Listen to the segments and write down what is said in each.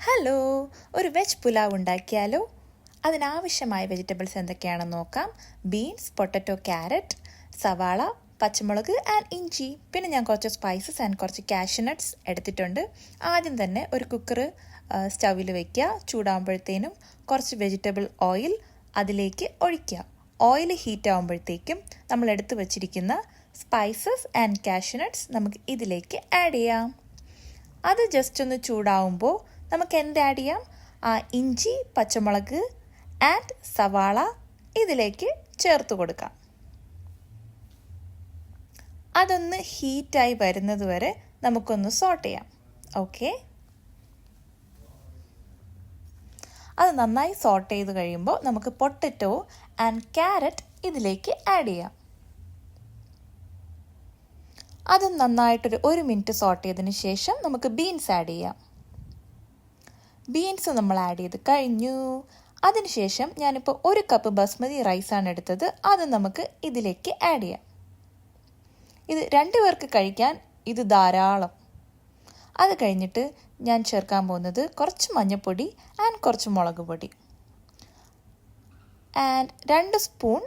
Hello, ഒരു veg pulao ഉണ്ടാക്കിയാലോ? അതിനാവശ്യമായ വെജിറ്റബിൾസ് എന്തൊക്കെയാണെന്ന് നോക്കാം. ബീൻസ്, പൊട്ടറ്റോ, ക്യാരറ്റ്, സവാള, പച്ചമുളക് ആൻഡ് ഇഞ്ചി. പിന്നെ ഞാൻ കുറച്ച് സ്പൈസസ് ആൻഡ് കുറച്ച് കാഷ്യൂനട്ട്സ് എടുത്തിട്ടുണ്ട്. ആദ്യം തന്നെ ഒരു കുക്കർ സ്റ്റൗവിൽ വയ്ക്കുക. ചൂടാകുമ്പോഴത്തേനും കുറച്ച് വെജിറ്റബിൾ ഓയിൽ അതിലേക്ക് ഒഴിക്കുക. ഓയിൽ ഹീറ്റ് ആകുമ്പോഴത്തേക്കും നമ്മൾ എടുത്തു വച്ചിരിക്കുന്ന സ്പൈസസ് ആൻഡ് കാഷ്യൂനട്ട്സ് നമുക്ക് ഇതിലേക്ക് ആഡ് ചെയ്യാം. അത് ജസ്റ്റ് ഒന്ന് ചൂടാവുമ്പോൾ നമുക്ക് എന്ത് ആഡ് ചെയ്യാം? ഇഞ്ചി, പച്ചമുളക് ആൻഡ് സവാള ഇതിലേക്ക് ചേർത്ത് കൊടുക്കാം. അതൊന്ന് ഹീറ്റായി വരുന്നത് വരെ നമുക്കൊന്ന് സോട്ട് ചെയ്യാം. ഓക്കെ, അത് നന്നായി സോട്ട് ചെയ്ത് കഴിയുമ്പോൾ നമുക്ക് പൊട്ടറ്റോ ആൻഡ് ക്യാരറ്റ് ഇതിലേക്ക് ആഡ് ചെയ്യാം. അതും നന്നായിട്ടൊരു 1 മിനിറ്റ് സോട്ട് ചെയ്തതിന് ശേഷം നമുക്ക് ബീൻസ് ആഡ് ചെയ്യാം. ബീൻസ് നമ്മൾ ആഡ് ചെയ്ത് കഴിഞ്ഞു. അതിനുശേഷം ഞാനിപ്പോൾ 1 കപ്പ് ബസ്മതി റൈസാണ് എടുത്തത്. അത് നമുക്ക് ഇതിലേക്ക് ആഡ് ചെയ്യാം. ഇത് 2 പേർക്ക് കഴിക്കാൻ ഇത് ധാരാളം. അത് കഴിഞ്ഞിട്ട് ഞാൻ ചേർക്കാൻ പോകുന്നത് കുറച്ച് മഞ്ഞൾപ്പൊടി ആൻഡ് കുറച്ച് മുളക് പൊടി ആൻഡ് 2 സ്പൂൺ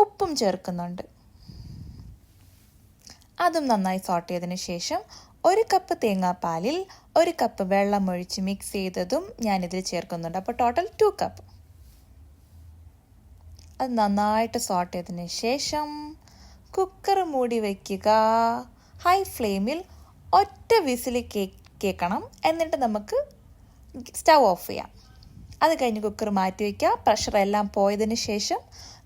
ഉപ്പും ചേർക്കുന്നുണ്ട്. അതും നന്നായി സോട്ട് ചെയ്തതിന് ശേഷം 1 കപ്പ് തേങ്ങാപ്പാലിൽ 1 കപ്പ് വെള്ളം ഒഴിച്ച് മിക്സ് ചെയ്തതും ഞാനിതിൽ ചേർക്കുന്നുണ്ട്. അപ്പോൾ ടോട്ടൽ 2 കപ്പ്. അത് നന്നായിട്ട് സോട്ട് ചെയ്തതിന് ശേഷം കുക്കർ മൂടി വയ്ക്കുക. ഹൈ ഫ്ലെയിമിൽ ഒറ്റ വിസിൽ കേൾക്കണം. എന്നിട്ട് നമുക്ക് സ്റ്റൗ ഓഫ് ചെയ്യാം. അത് കഴിഞ്ഞ് കുക്കർ മാറ്റി വയ്ക്കുക. പ്രഷർ എല്ലാം പോയതിന് ശേഷം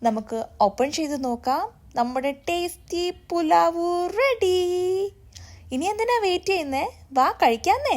നമുക്ക് ഓപ്പൺ ചെയ്ത് നോക്കാം. നമ്മുടെ ടേസ്റ്റി പുലാവ് റെഡി. ഇനി എന്തിനാ വെയിറ്റ് ചെയ്യുന്നേ? വാ കഴിക്കാന്നേ.